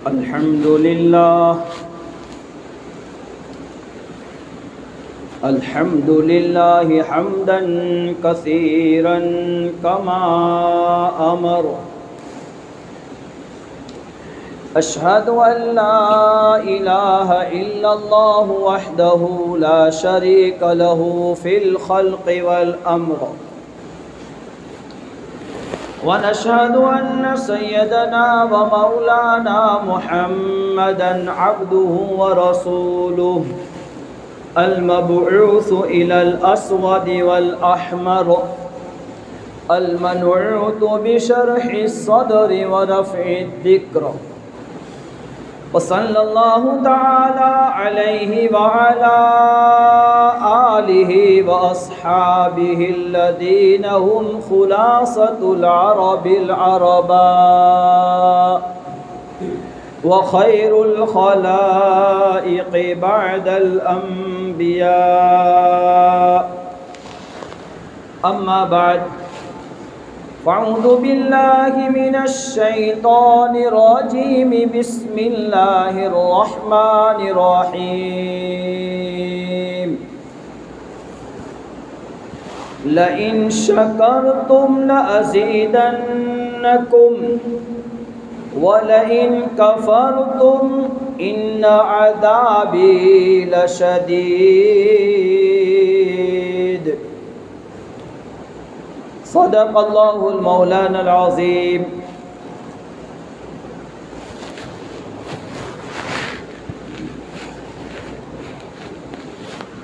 الحمد لله حمدا كثيرا كما أمر. أشهد أن لا إله إلا الله وحده لا شريك له في الخلق والأمر. ونشهد أن سيدنا ومولانا محمدا عبده ورسوله المبعوث إلى الأسود والأحمر المنعوت بشرح الصدر ورفع الذكر. وصلى الله تعالى عليه وعلى آله وأصحابه الذين هم خلاصة العرب العرباء وخير الخلائق بعد الأنبياء. أما بعد، فأعوذ بالله من الشيطان الرجيم. بسم الله الرحمن الرحيم. لئن شكرتم لأزيدنكم ولئن كفرتم إن عذابي لشديد. صدق الله المولانا العظيم.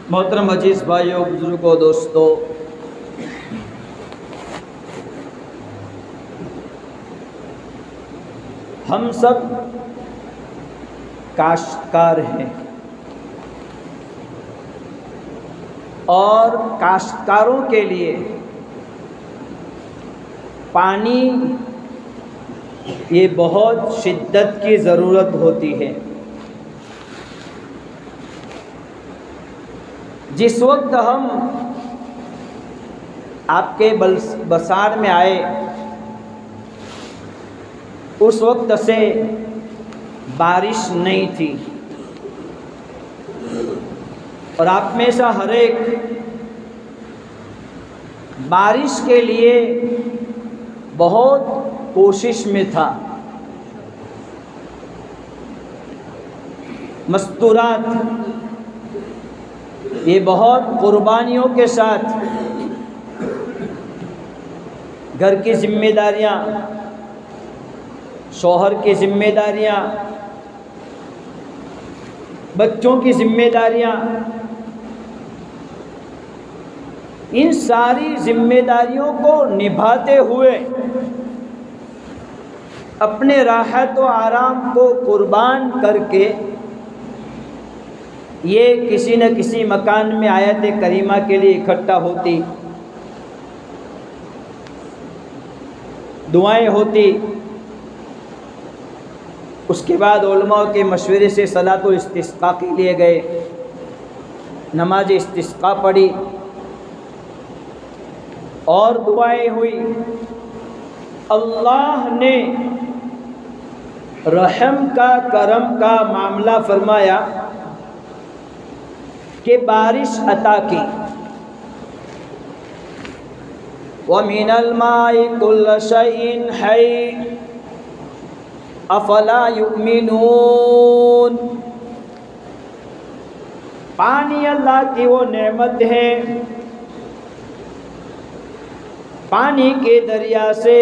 محترم عزیز بھائیوں، بزرگوں، دوستوں، ہم سب کاشتکار ہیں اور کاشتکاروں کے لیے پانی یہ بہت شدت کی ضرورت ہوتی ہے. جس وقت ہم آپ کے بسار میں آئے اس وقت سے بارش نہیں تھی اور آپ میں سے ہر ایک بارش کے لیے بہت کوشش میں تھا. مستورات یہ بہت قربانیوں کے ساتھ گھر کی ذمہ داریاں، شوہر کی ذمہ داریاں، بچوں کی ذمہ داریاں، ان ساری ذمہ داریوں کو نبھاتے ہوئے اپنے راحت و آرام کو قربان کر کے یہ کسی نہ کسی مکان میں آیت کریمہ کے لیے اکٹھا ہوتی، دعائیں ہوتی، اس کے بعد علماء کے مشورے سے صلاۃ الاستسقاء کے لیے گئے، نماز استسقاء پڑھی اور دعائیں ہوئی. اللہ نے رحم کا، کرم کا معاملہ فرمایا کہ بارش عطا کی. وَمِنَ الْمَاءِ كُلَّ شَيْءٍ حَيٍّ افلا یؤمنون. پانی اللہ کی وہ نعمت ہے، پانی کے دریا سے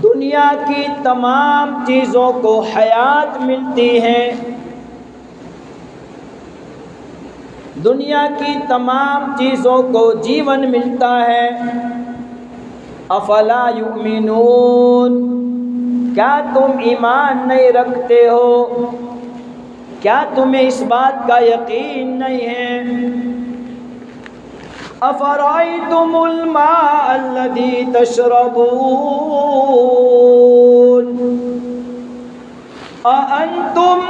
دنیا کی تمام چیزوں کو حیات ملتی ہے، دنیا کی تمام چیزوں کو جیون ملتا ہے. افلا یؤمنون، کیا تم ایمان نہیں رکھتے ہو؟ کیا تمہیں اس بات کا یقین نہیں ہے؟ افرأیتم الماء الذی تشربون اانتم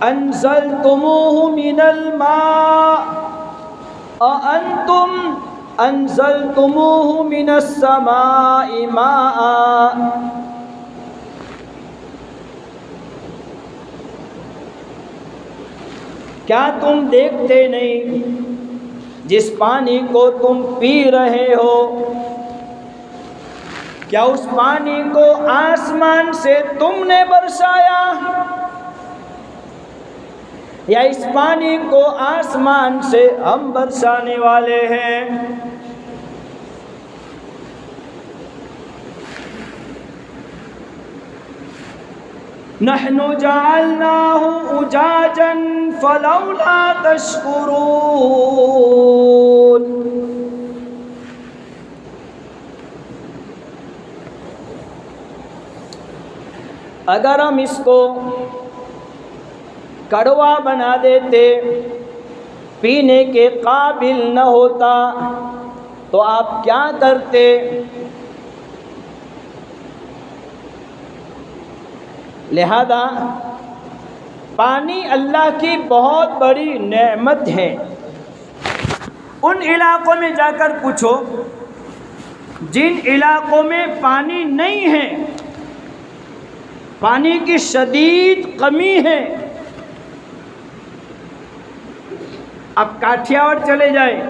انزلتموه من الماء اانتم انزلتموه من السماء ماء کیا تم دیکھتے نہیں جس پانی کو تم پی رہے ہو، کیا اس پانی کو آسمان سے تم نے برسایا یا اس پانی کو آسمان سے ہم برسانے والے ہیں؟ نحن جعلناه أجاجا فلولا تشكرون۔ اگر ہم اس کو کڑوا بنا دیتے، پینے کے قابل نہ ہوتا، تو آپ کیا کرتے؟ لہذا پانی اللہ کی بہت بڑی نعمت ہے۔ ان علاقوں میں جا کر پوچھو جن علاقوں میں پانی نہیں ہے، پانی کی شدید کمی ہے۔ اب کاٹھیاواڑ چلے جائیں،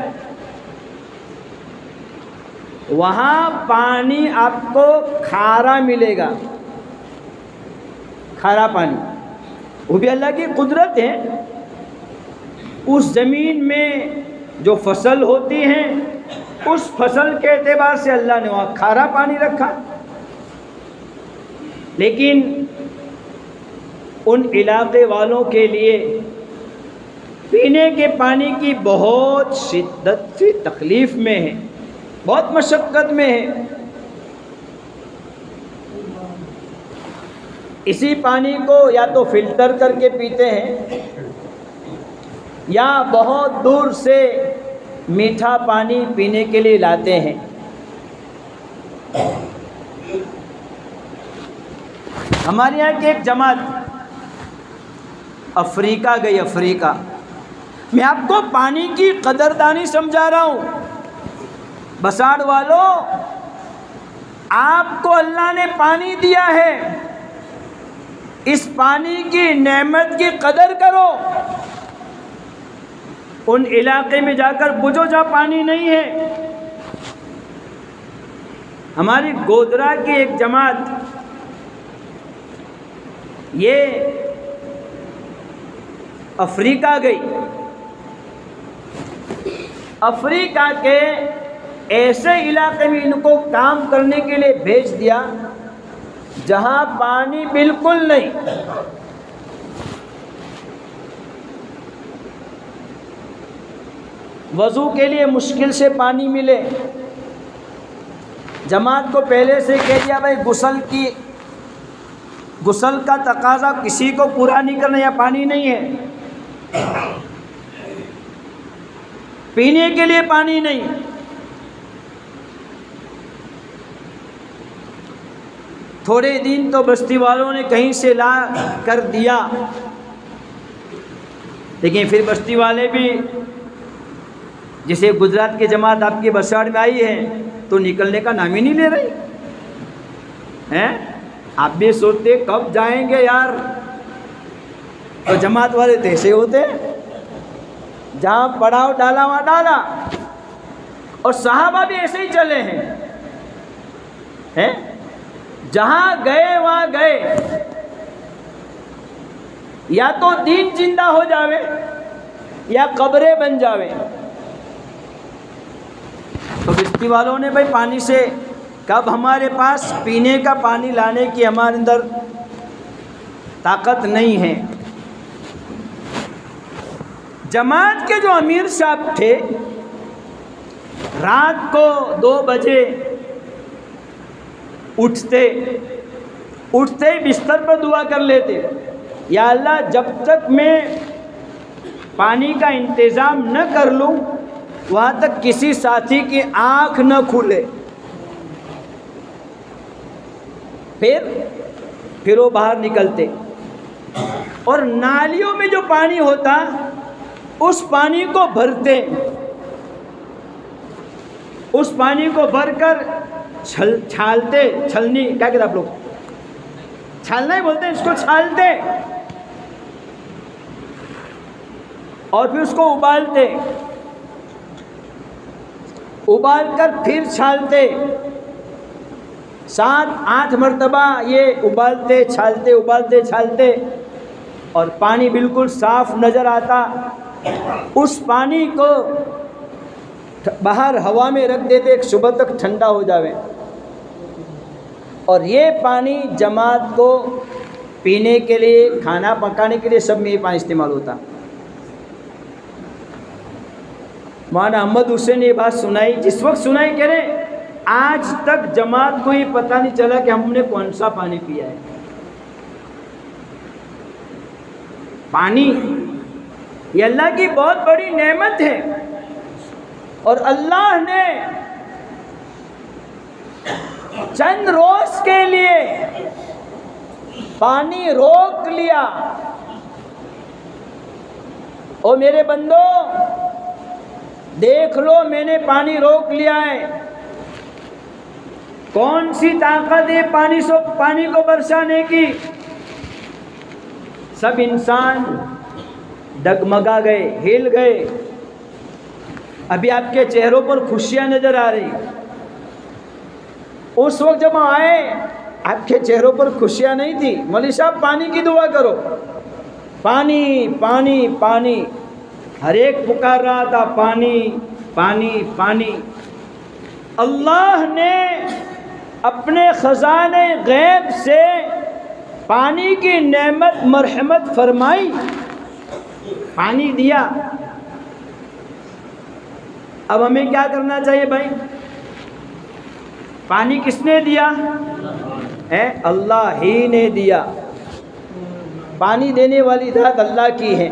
وہاں پانی آپ کو کھارا ملے گا، کھارا پانی، وہ بھی اللہ کی قدرت ہے۔ اس زمین میں جو فصل ہوتی ہے، اس فصل کے اعتبار سے اللہ نے وہاں کھارا پانی رکھا، لیکن ان علاقے والوں کے لیے پینے کے پانی کی بہت شدت سے تکلیف میں ہے، بہت مشقت میں ہے۔ اسی پانی کو یا تو فلٹر کر کے پیتے ہیں یا بہت دور سے میٹھا پانی پینے کے لیے لاتے ہیں۔ ہمارے یہاں کی ایک جماعت افریقہ گئی، افریقہ۔ میں آپ کو پانی کی قدردانی سمجھا رہا ہوں۔ بساڑ والوں، آپ کو اللہ نے پانی دیا ہے، اس پانی کی نعمت کی قدر کرو۔ ان علاقے میں جا کر پوچھو جہاں پانی نہیں ہے۔ ہماری گودرا کی ایک جماعت یہ افریقہ گئی، افریقہ کے ایسے علاقے میں ان کو کام کرنے کے لیے بھیج دیا جہاں پانی بالکل نہیں۔ وضو کے لیے مشکل سے پانی ملے۔ جماعت کو پہلے سے کہہ دیا بھائی غسل کا تقاضا کسی کو پورا نہیں کرنا، یا پانی نہیں ہے، پینے کے لیے پانی نہیں۔ تھوڑے دن تو بستی والوں نے کہیں سے لا کر دیا، لیکن پھر بستی والے بھی، جسے گجرات کی جماعت آپ کی بساڑ میں آئی ہے تو نکلنے کا نام ہی نہیں لے رہی ہیں۔ آپ بھی سوچتے کب جائیں گے یار، تو جماعت والے تو ایسے ہوتے ہیں، جہاں پڑاؤ ڈالا وہاں ڈالا، اور صحابہ بھی ایسے ہی چلے ہیں، جہاں گئے وہاں گئے، یا تو دین زندہ ہو جاوے یا قبریں بن جاوے۔ تو بستی والوں نے بھائی پانی سے، کب ہمارے پاس پینے کا پانی لانے کی ہمارے اندر طاقت نہیں ہے۔ جماعت کے جو امیر صاحب تھے، رات کو 2 بجے اٹھتے ہی بستر پر دعا کر لیتے، یا اللہ جب تک میں پانی کا انتظام نہ کر لوں وہاں تک کسی ساتھی کی آنکھ نہ کھلے۔ پھر وہ باہر نکلتے، اور نالیوں میں جو پانی ہوتا اس پانی کو بھرتے، اس پانی کو بھر کر چھالتے، چھلنی کیا کہتے آپ لوگ، چھالنا ہی بولتے ہیں اس کو، چھالتے، اور پھر اس کو ابالتے، ابال کر پھر چھالتے، 7-8 مرتبہ یہ ابالتے چھالتے ابالتے چھالتے، اور پانی بالکل صاف نظر آتا۔ اس پانی کو باہر ہوا میں رکھ دیتے ایک صبح تک ٹھنڈا ہو جاوے، اور یہ پانی جماعت کو پینے کے لیے، کھانا پکانے کے لیے، سب میں یہ پانی استعمال ہوتا۔ مولانا احمد حسین نے یہ بات سنائی، جس وقت سنائی کہہ رہے آج تک جماعت کو یہ پتہ نہیں چلا کہ ہم نے کون سا پانی پیا ہے۔ پانی یہ اللہ کی بہت بڑی نعمت ہے، اور اللہ نے چند روز کے لیے پانی روک لیا۔ او میرے بندو دیکھ لو، میں نے پانی روک لیا ہے۔ کون سی طاقت ہے پانی کو برسانے کی؟ سب انسان ڈگمگا گئے، ہل گئے۔ ابھی آپ کے چہروں پر خوشیاں نظر آ رہی، اس وقت جب آئے آپ کے چہروں پر خوشیاں نہیں تھی۔ مولوی صاحب پانی کی دعا کرو، پانی پانی پانی، ہر ایک پکار رہا تھا پانی پانی پانی۔ اللہ نے اپنے خزانے غیب سے پانی کی نعمت مرحمت فرمائی، پانی دیا۔ اب ہمیں کیا کرنا چاہیے بھائی؟ پانی کس نے دیا ہے؟ اللہ ہی نے دیا۔ پانی دینے والی ذات اللہ کی ہے۔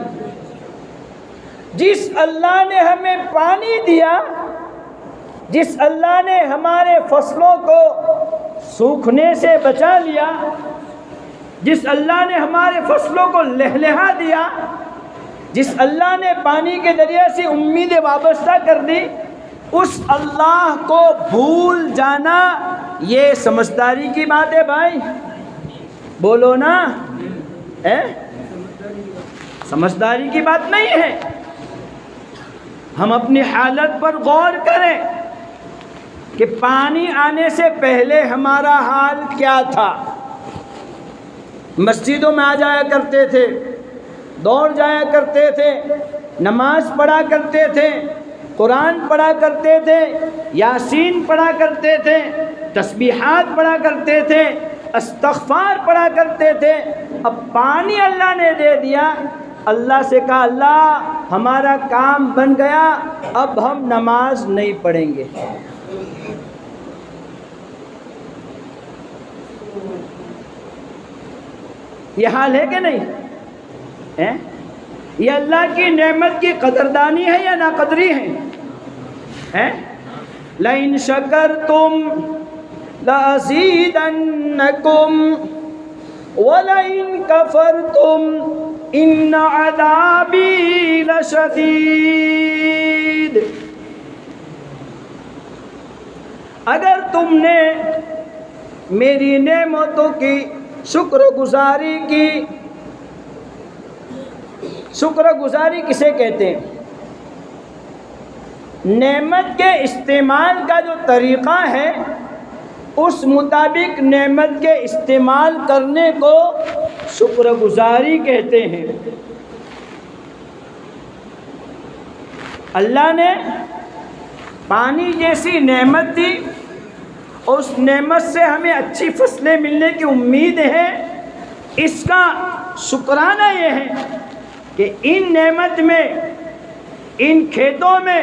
جس اللہ نے ہمیں پانی دیا، جس اللہ نے ہمارے فصلوں کو سوکھنے سے بچا لیا، جس اللہ نے ہمارے فصلوں کو لہلہا دیا، جس اللہ نے پانی کے ذریعے سے امیدیں وابستہ کر دی، اس اللہ کو بھول جانا یہ سمجھداری کی بات ہے بھائی، بولو نا، سمجھداری کی بات نہیں ہے۔ ہم اپنی حالت پر غور کریں کہ پانی آنے سے پہلے ہمارا حال کیا تھا۔ مسجدوں میں آ جایا کرتے تھے، دوڑ جایا کرتے تھے، نماز پڑھا کرتے تھے، قرآن پڑھا کرتے تھے، یاسین پڑھا کرتے تھے، تسبیحات پڑھا کرتے تھے، استغفار پڑھا کرتے تھے۔ اب پانی اللہ نے دے دیا، اللہ سے کہا اللہ ہمارا کام بن گیا، اب ہم نماز نہیں پڑھیں گے۔ یہ حال ہے کہ نہیں؟ یہ اللہ کی نعمت کی قدردانی ہے یا ناقدری ہے؟ لَإِن شَكَرْتُمْ لَأَزِيدَنَّكُمْ وَلَئِن كَفَرْتُمْ إِنَّ عَذَابِي لَشَدِيدٌ۔ اگر تم نے میری نعمتوں کی شکر گزاری کی، شکر گزاری کسے کہتے ہیں؟ نعمت کے استعمال کا جو طریقہ ہے اس مطابق نعمت کے استعمال کرنے کو شکر گزاری کہتے ہیں۔ اللہ نے پانی جیسی نعمت دی، اس نعمت سے ہمیں اچھی فصلیں ملنے کی امید ہے۔ اس کا شکرانہ یہ ہے کہ ان نعمت میں، ان کھیتوں میں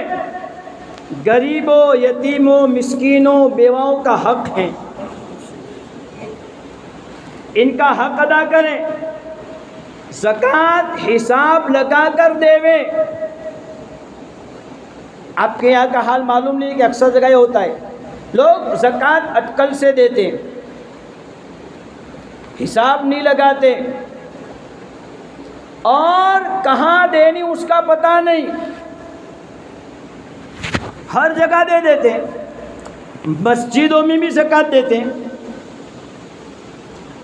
غریبوں، یتیموں، مسکینوں، بیواؤں کا حق ہے، ان کا حق ادا کریں۔ زکوٰۃ حساب لگا کر دیویں۔ آپ کے یہاں کا حال معلوم نہیں کہ اکثر جگہ یہ ہوتا ہے، لوگ زکوٰۃ اٹکل سے دیتے ہیں، حساب نہیں لگاتے، اور کہاں دینی اس کا پتہ نہیں، ہر جگہ دے دیتے ہیں، مسجدوں میں بھی زکوٰۃ دیتے ہیں۔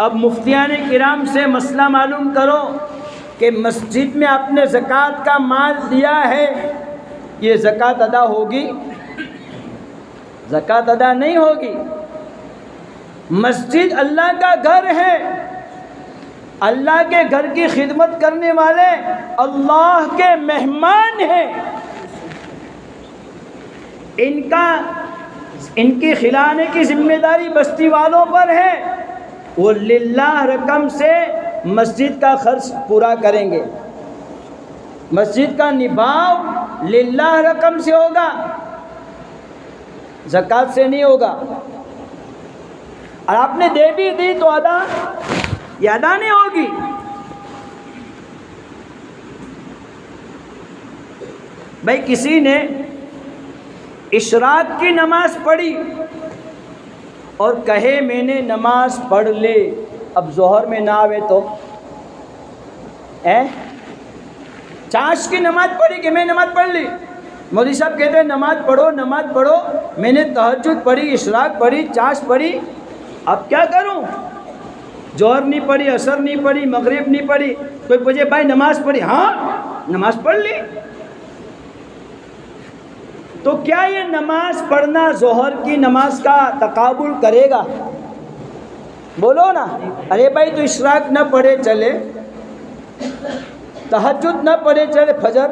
اب مفتیان کرام سے مسئلہ معلوم کرو کہ مسجد میں آپ نے زکوٰۃ کا مال دیا ہے، یہ زکوٰۃ ادا ہوگی؟ زکوٰۃ ادا نہیں ہوگی۔ مسجد اللہ کا گھر ہے، اللہ کے گھر کی خدمت کرنے والے اللہ کے مہمان ہیں، ان کی کھلانے کی ذمہ داری بستی والوں پر ہے، وہ للہ رقم سے مسجد کا خرچ پورا کریں گے، مسجد کا نبھاؤ للہ رقم سے ہوگا، زکوٰۃ سے نہیں ہوگا۔ اور آپ نے دے بھی دی تو ادا نہیں ہوگی۔ بھائی کسی نے اشراق کی نماز پڑھی اور کہے میں نے نماز پڑھ لی، اب ظہر میں نہ آوے تو چاش کی نماز پڑھی کہ میں نماز پڑھ لی، مولوی صاحب کہتے ہیں نماز پڑھو، میں نے تہجد پڑھی، اشراق پڑھی، چاش پڑھی، اب کیا کروں؟ ظہر نہیں پڑھی، عصر نہیں پڑھی، مغرب نہیں پڑھی، کوئی پوچھے بھائی نماز پڑھی؟ ہاں نماز پڑھ لی۔ تو کیا یہ نماز پڑھنا ظہر کی نماز کا تقابل کرے گا؟ بولو نا۔ ارے بھائی تو اشراق نہ پڑھے چلے، تہجد نہ پڑھے چلے، فجر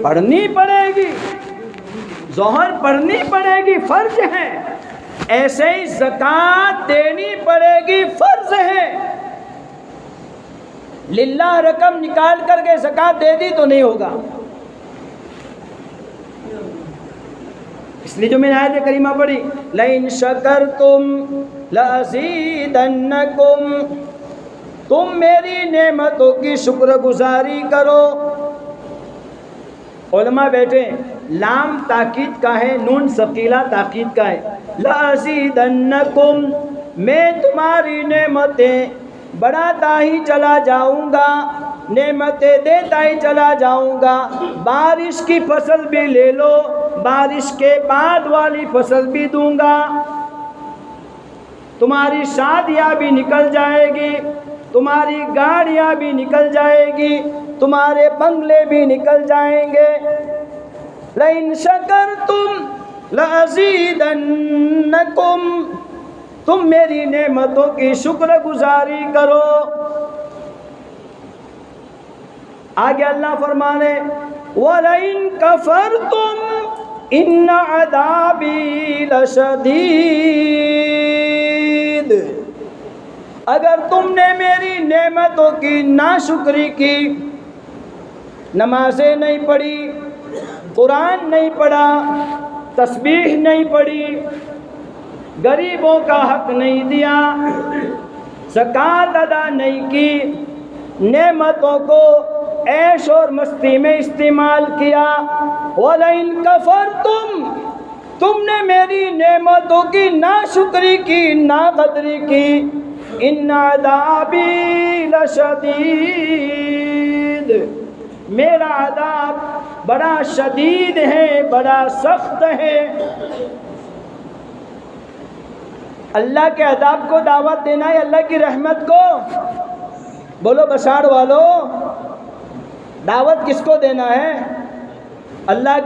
پڑھنی پڑے گی، ظہر پڑھنی پڑے گی، فرض ہے۔ ایسے ہی زکوٰۃ دینی پڑے گی، فرض ہے۔ للہ رقم نکال کر کے زکوٰۃ دے دی تو نہیں ہوگا۔ اس لیے جو میں نے آیت کریمہ پڑھی، لَإِن شَكَرْتُمْ لَأَزِيدَنَّكُمْ، تم میری نعمتوں کی شکر گزاری کرو۔ علماء بیٹھے، لام تاکید کا ہے، نون ثقیلہ تاکید کا ہے۔ لَأَزِيدَنَّكُمْ، میں تمہاری نعمتیں بڑھاتا ہی چلا جاؤں گا، نعمتیں دیتا ہی چلا جاؤں گا۔ بارش کی فصل بھی لے لو، بارش کے بعد والی فصل بھی دوں گا، تمہاری شادیاں بھی نکل جائے گی، تمہاری گاڑیاں بھی نکل جائے گی، تمہارے بنگلے بھی نکل جائیں گے۔ لَإِن شَكَرْتُمْ لَأَزِيدَنَّكُمْ، تم میری نعمتوں کی شکر گزاری کرو۔ آگے اللہ فرمانے وَلَئِن كَفَرْتُمْ إِنَّ عَذَابِي لَشَدِيدٌ، اگر تم نے میری نعمتوں کی ناشکری کی، نمازیں نہیں پڑھی، قرآن نہیں پڑھا، تسبیح نہیں پڑھی، غریبوں کا حق نہیں دیا، زکوٰۃ ادا نہیں کی، نعمتوں کو عیش اور مستی میں استعمال کیا، وَلَئِن كَفَرْتُمْ، تم نے میری نعمتوں کی ناشکری کی، ناقدری کی، إِنَّ عَذَابِي لَشَدِيدٌ، میرا عذاب بڑا شدید ہے، بڑا سخت ہے۔ اللہ کے عذاب کو دعوت دینا ہے، اللہ کی رحمت کو؟ بولو بساڑ والو، دعوت کس کو دینا ہے؟ اللہ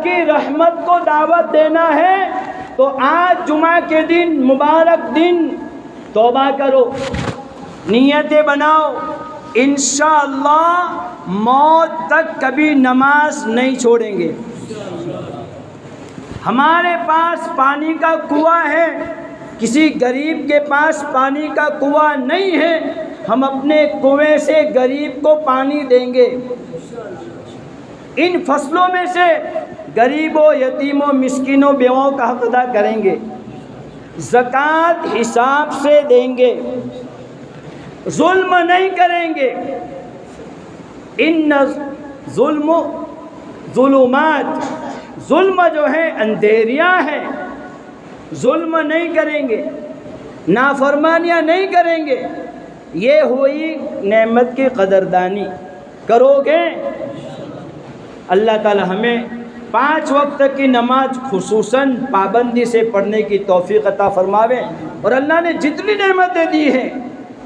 کی رحمت کو دعوت دینا ہے۔ تو آج جمعہ کے دن، مبارک دن، توبہ کرو، نیتیں بناؤ، انشاءاللہ موت تک کبھی نماز نہیں چھوڑیں گے۔ ہمارے پاس پانی کا کنواں ہے، کسی غریب کے پاس پانی کا کنواں نہیں ہے، ہم اپنے کنویں سے غریب کو پانی دیں گے۔ ان فصلوں میں سے غریبوں، یتیموں، مسکینوں، بیواؤں کا حق ادا کریں گے، زکوٰۃ حساب سے دیں گے، ظلم نہیں کریں گے۔ ان ظلمات، ظلم جو ہے اندھیریاں ہیں، ظلم نہیں کریں گے، نافرمانیاں نہیں کریں گے، یہ ہوئی نعمت کی قدردانی۔ کرو گے؟ اللہ تعالی ہمیں 5 وقت کی نماز خصوصاً پابندی سے پڑھنے کی توفیق عطا فرماوے، اور اللہ نے جتنی نعمتیں دی ہیں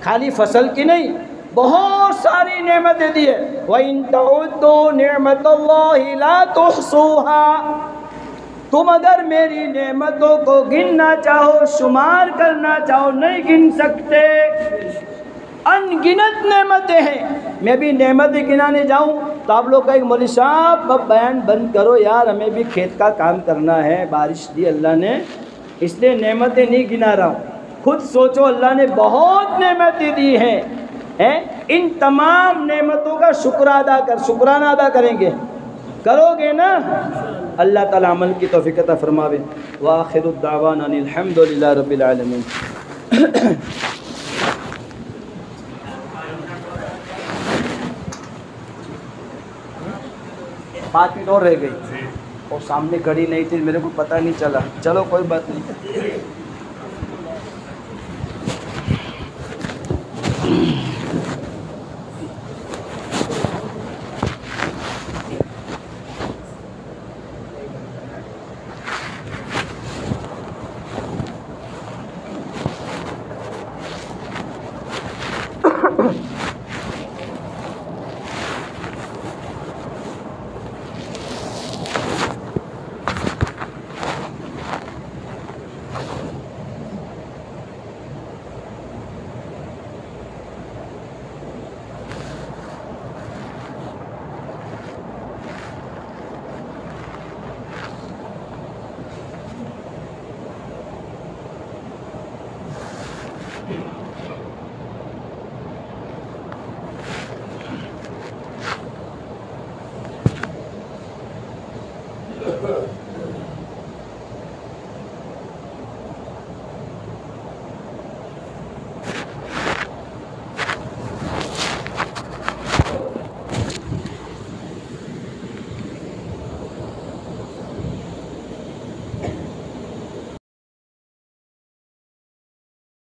خالی فصل کی نہیں، بہت ساری نعمتیں دی ہے۔ وَإِن تَعُدُّوا نِعْمَتَ اللَّهِ لَا تُحْصُوهَا، تم اگر میری نعمتوں کو گننا چاہو، شمار کرنا چاہو، نہیں گن سکتے۔ ان گنت نعمتیں ہیں۔ میں بھی نعمتیں گنانے جاؤں تو آپ لوگ کہیں مولوی صاحب اب بیان بند کرو یار، ہمیں بھی کھیت کا کام کرنا ہے، بارش دی اللہ نے، اس لیے نعمتیں نہیں گنا رہا ہوں۔ خود سوچو، اللہ نے بہت نعمتیں دی ہیں، ان تمام نعمتوں کا شکرانہ ادا کریں گے، کرو گے نا؟ اللہ تعالی عمل کی توفیق عطا فرماوے۔ وآخر الدعوانا ان الحمد للہ رب العالمین۔ 5 منٹ اور رہ گئی اور سامنے گھڑی نہیں تھی، میرے کو پتہ نہیں چلا، چلو کوئی بات نہیں۔